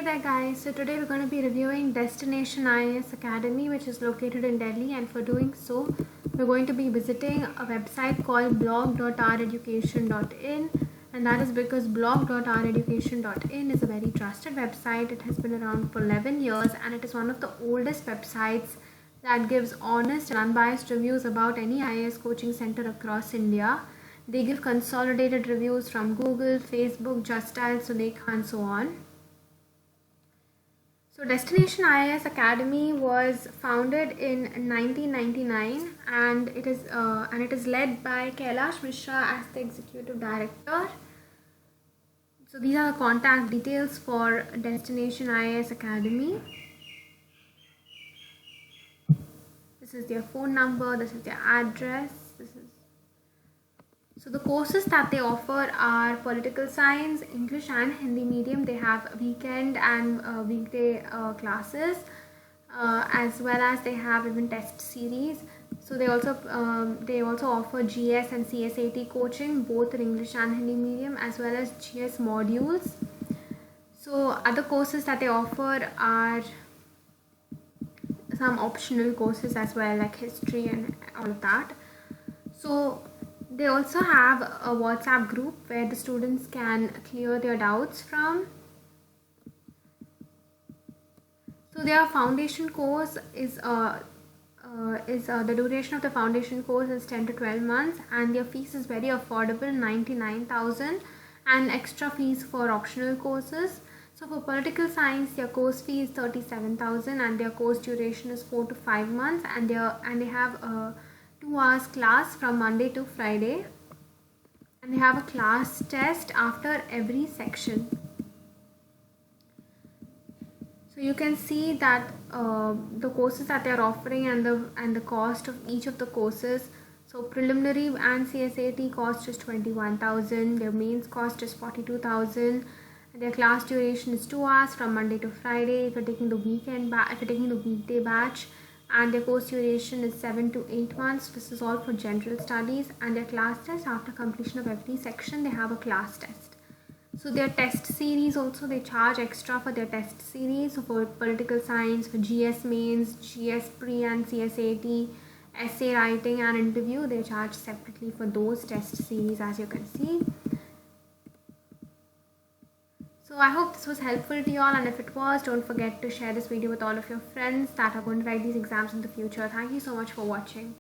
there guys, so today we're going to be reviewing Destination IAS Academy, which is located in Delhi, and for doing so we're going to be visiting a website called blog.oureducation.in, and that is because blog.oureducation.in is a very trusted website. It has been around for 11 years and it is one of the oldest websites that gives honest and unbiased reviews about any IAS coaching center across India. They give consolidated reviews from Google, Facebook, Just Dial, Sulekha and so on. So Destination IAS Academy was founded in 1999 and it is led by Kailash Mishra as the executive director. So these are the contact details for Destination IAS Academy. This is their phone number, this is their address, So the courses that they offer are political science, English and Hindi medium. They have weekend and weekday classes, as well as they have even test series. So they also offer GS and CSAT coaching, both in English and Hindi medium, as well as GS modules. So other courses that they offer are some optional courses as well, like history and all of that. So they also have a WhatsApp group where the students can clear their doubts from. So their foundation course is the duration of the foundation course is 10 to 12 months, and their fees is very affordable, 99,000, and extra fees for optional courses. So for political science, their course fee is 37,000 and their course duration is 4 to 5 months, and they have a 2 hours class from Monday to Friday, and they have a class test after every section. So you can see that the courses that they are offering and the cost of each of the courses. So preliminary and CSAT cost is 21,000, their mains cost is 42,000, and their class duration is 2 hours from Monday to Friday if you're taking the weekday batch, and their course duration is 7 to 8 months. This is all for general studies, and their class test after completion of every section they have a class test. So their test series also, they charge extra for their test series. So for political science, for GS mains, GS pre and CSAT, essay writing and interview, they charge separately for those test series, as you can see. So I hope this was helpful to you all, and if it was, don't forget to share this video with all of your friends that are going to write these exams in the future. Thank you so much for watching.